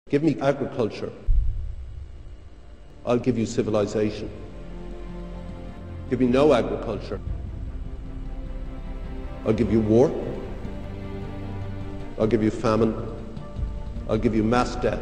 Give me agriculture, I'll give you civilization. Give me no agriculture, I'll give you war, I'll give you famine, I'll give you mass death.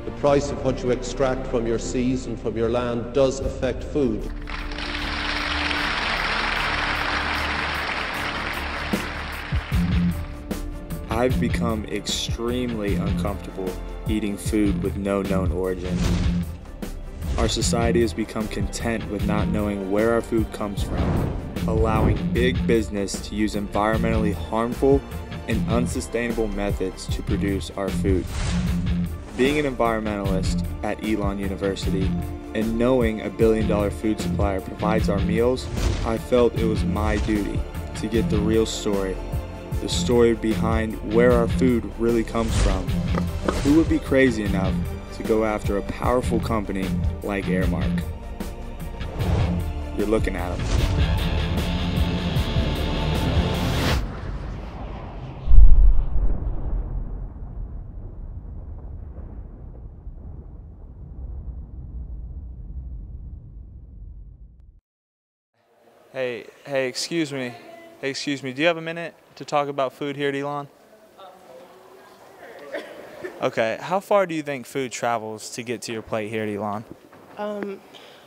The price of what you extract from your seas and from your land does affect food. I've become extremely uncomfortable eating food with no known origin. Our society has become content with not knowing where our food comes from, allowing big business to use environmentally harmful and unsustainable methods to produce our food. Being an environmentalist at Elon University and knowing a billion-dollar food supplier provides our meals, I felt it was my duty to get the real story, the story behind where our food really comes from. Who would be crazy enough to go after a powerful company like Aramark? You're looking at them. Hey, excuse me. Do you have a minute to talk about food here at Elon? Okay, how far do you think food travels to get to your plate here at Elon?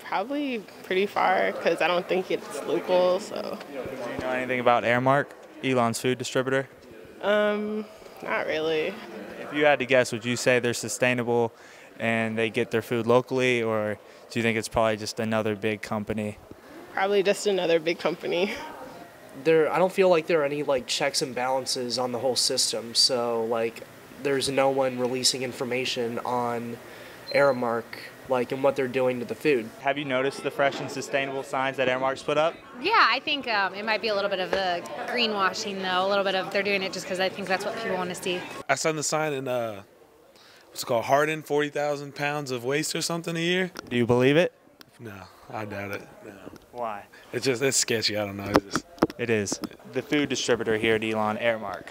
Probably pretty far, because I don't think it's local, so. Do you know anything about Aramark, Elon's food distributor? Not really. If you had to guess, would you say they're sustainable and they get their food locally, or do you think it's probably just another big company? Probably just another big company. I don't feel like there are any checks and balances on the whole system, so there's no one releasing information on Aramark and what they're doing to the food. Have you noticed the fresh and sustainable signs that Aramark's put up? Yeah, I think it might be a little bit of the greenwashing, though. A little bit of they're doing it just because I think that's what people want to see. I saw the sign in what's it called, Hardin, 40,000 pounds of waste or something a year. Do you believe it? No, I doubt it. No. Why? It's sketchy. I don't know. It is. The food distributor here at Elon, Aramark.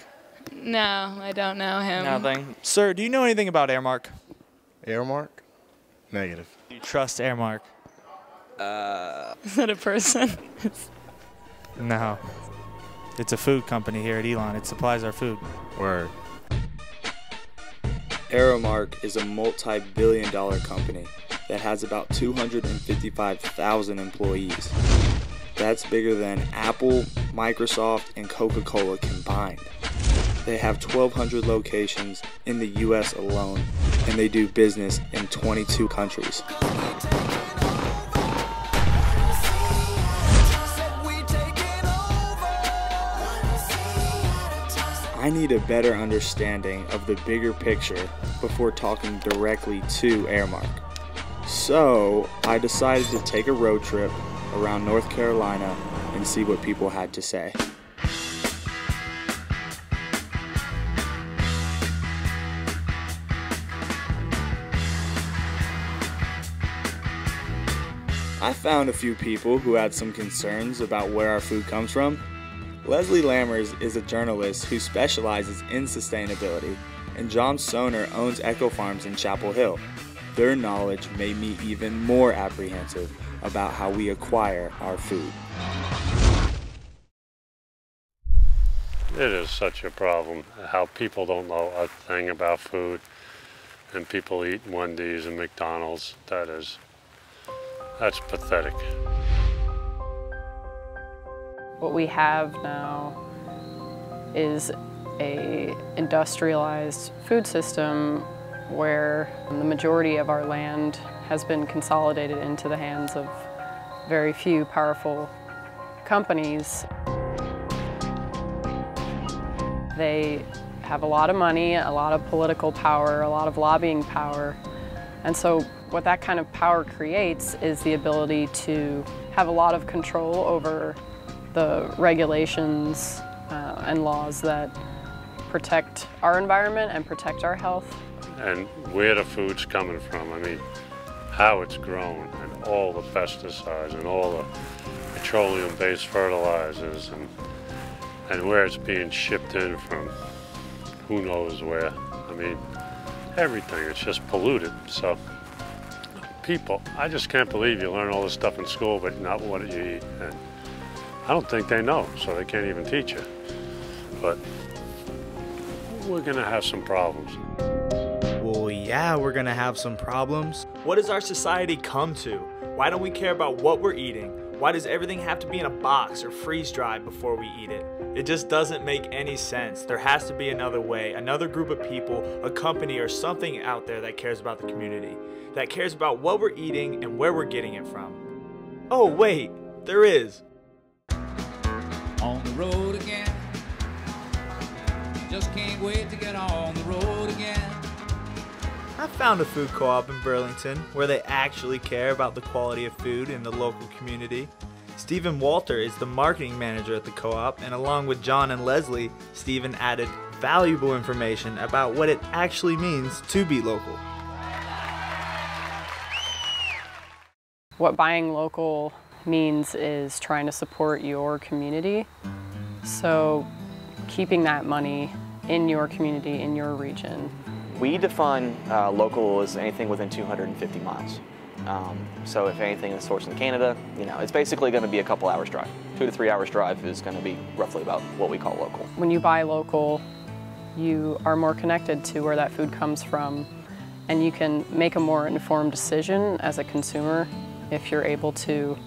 No, I don't know him. Nothing. Sir, do you know anything about Aramark? Aramark? Negative. Do you trust Aramark? Is that a person? No. It's a food company here at Elon. It supplies our food. Word. Aramark is a multi-billion-dollar company that has about 255,000 employees. That's bigger than Apple, Microsoft, and Coca-Cola combined. They have 1,200 locations in the US alone, and they do business in 22 countries. I need a better understanding of the bigger picture before talking directly to Aramark. So I decided to take a road trip around North Carolina and see what people had to say. I found a few people who had some concerns about where our food comes from. Leslie Lammers is a journalist who specializes in sustainability, and John Soner owns Echo Farms in Chapel Hill. Their knowledge made me even more apprehensive about how we acquire our food. It is such a problem how people don't know a thing about food, and people eat Wendy's and McDonald's. That's pathetic. What we have now is a industrialized food system where the majority of our land has been consolidated into the hands of very few powerful companies. They have a lot of money, a lot of political power, a lot of lobbying power, and so what that kind of power creates is the ability to have a lot of control over the regulations and laws that protect our environment and protect our health. And where the food's coming from, I mean, how it's grown, and all the pesticides and all the petroleum-based fertilizers, and where it's being shipped in from who knows where. I mean, everything. It's just polluted. So people, I just can't believe you learn all this stuff in school, but not what you eat. And I don't think they know, so they can't even teach you. But we're gonna have some problems. Well, yeah, we're gonna have some problems. What does our society come to? Why don't we care about what we're eating? Why does everything have to be in a box or freeze-dried before we eat it? It just doesn't make any sense. There has to be another way, another group of people, a company or something out there that cares about the community, that cares about what we're eating and where we're getting it from. Oh wait, there is. On the road again. Just can't wait to get on the road again. I found a food co-op in Burlington where they actually care about the quality of food in the local community. Stephen Walter is the marketing manager at the co-op, and along with John and Leslie, Stephen added valuable information about what it actually means to be local. What buying local means is trying to support your community. So keeping that money in your community, in your region. We define local as anything within 250 miles. So if anything is sourced in Canada, you know, it's basically going to be a couple hours drive. 2 to 3 hours drive is going to be roughly about what we call local. When you buy local, you are more connected to where that food comes from, and you can make a more informed decision as a consumer if you're able to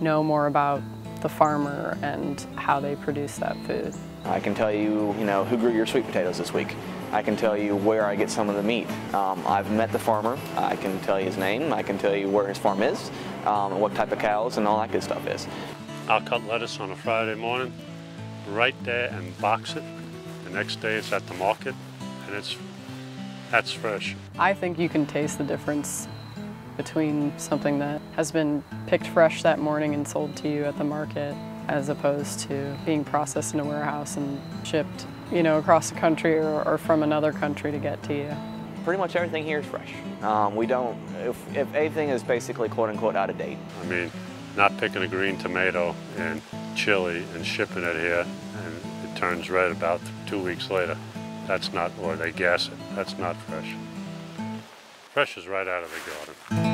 know more about the farmer and how they produce that food. I can tell you, who grew your sweet potatoes this week. I can tell you where I get some of the meat. I've met the farmer. I can tell you his name. I can tell you where his farm is, and what type of cows and all that good stuff is. I'll cut lettuce on a Friday morning, right there, and box it. The next day it's at the market, and that's fresh. I think you can taste the difference between something that has been picked fresh that morning and sold to you at the market, as opposed to being processed in a warehouse and shipped, across the country or from another country to get to you. Pretty much everything here is fresh. We don't, if anything is basically quote unquote out of date. I mean, not picking a green tomato in Chile and shipping it here, and it turns red about 2 weeks later. That's not, or they gas it, that's not fresh. Fresh is right out of the garden.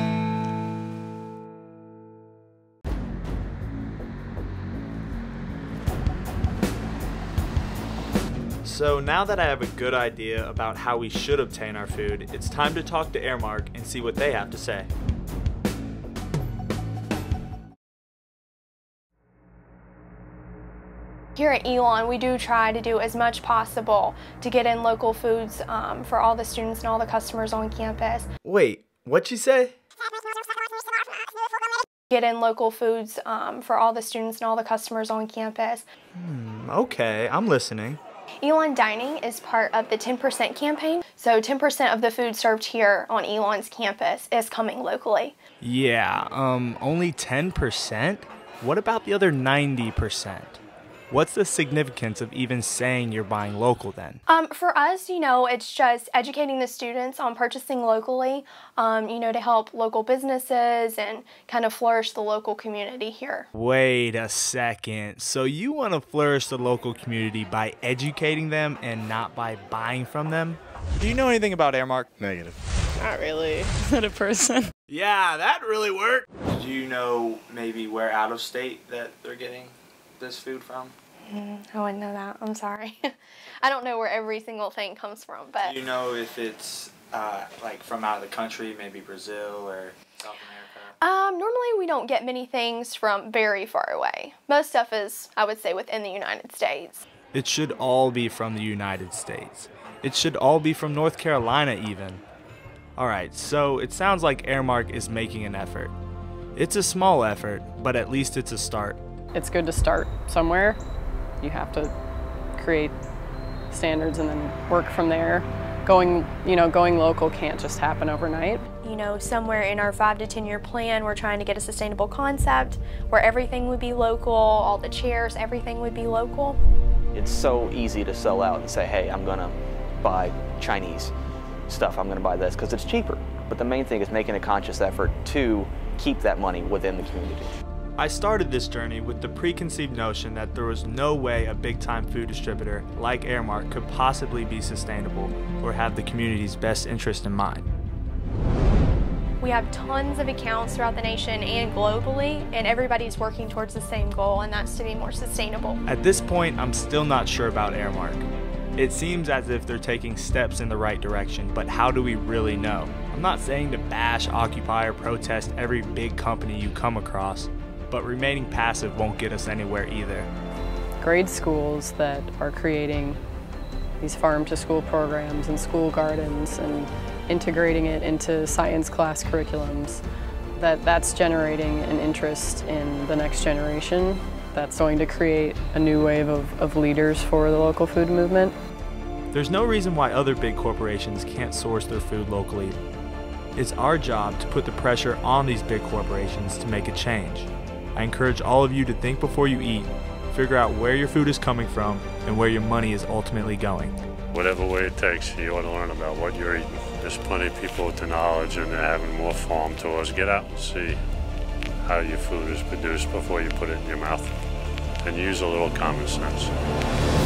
So now that I have a good idea about how we should obtain our food, it's time to talk to Aramark and see what they have to say. Here at Elon, we do try to do as much possible to get in local foods for all the students and all the customers on campus. Wait, what'd you say? Get in local foods for all the students and all the customers on campus. Okay, I'm listening. Elon Dining is part of the 10% campaign, so 10% of the food served here on Elon's campus is coming locally. Yeah, only 10%? What about the other 90%? What's the significance of even saying you're buying local then? For us, it's just educating the students on purchasing locally, to help local businesses and kind of flourish the local community here. Wait a second. So you want to flourish the local community by educating them and not by buying from them? Do you know anything about Aramark? Negative. Not really. Is that a person? Yeah, that really worked. Do you know maybe where out of state that they're getting this food from? I wouldn't know that. I'm sorry. I don't know where every single thing comes from, but... Do you know if it's like from out of the country, maybe Brazil or South America? Normally we don't get many things from very far away. Most stuff is, I would say, within the United States. It should all be from the United States. It should all be from North Carolina even. Alright, so it sounds like Aramark is making an effort. It's a small effort, but at least it's a start. It's good to start somewhere. You have to create standards and then work from there. Going local can't just happen overnight. Somewhere in our 5 to 10 year plan, we're trying to get a sustainable concept where everything would be local, all the chairs, everything would be local. It's so easy to sell out and say, hey, I'm gonna buy Chinese stuff, I'm gonna buy this, because it's cheaper. But the main thing is making a conscious effort to keep that money within the community. I started this journey with the preconceived notion that there was no way a big-time food distributor like Aramark could possibly be sustainable or have the community's best interest in mind. We have tons of accounts throughout the nation and globally, and everybody's working towards the same goal, and that's to be more sustainable. At this point, I'm still not sure about Aramark. It seems as if they're taking steps in the right direction, but how do we really know? I'm not saying to bash, occupy, or protest every big company you come across, but remaining passive won't get us anywhere either. Grade schools that are creating these farm-to-school programs and school gardens and integrating it into science class curriculums, that's generating an interest in the next generation. That's going to create a new wave of leaders for the local food movement. There's no reason why other big corporations can't source their food locally. It's our job to put the pressure on these big corporations to make a change. I encourage all of you to think before you eat, figure out where your food is coming from and where your money is ultimately going. Whatever way it takes, you ought to learn about what you're eating. There's plenty of people with the knowledge and they're having more farm tours. Get out and see how your food is produced before you put it in your mouth. And use a little common sense.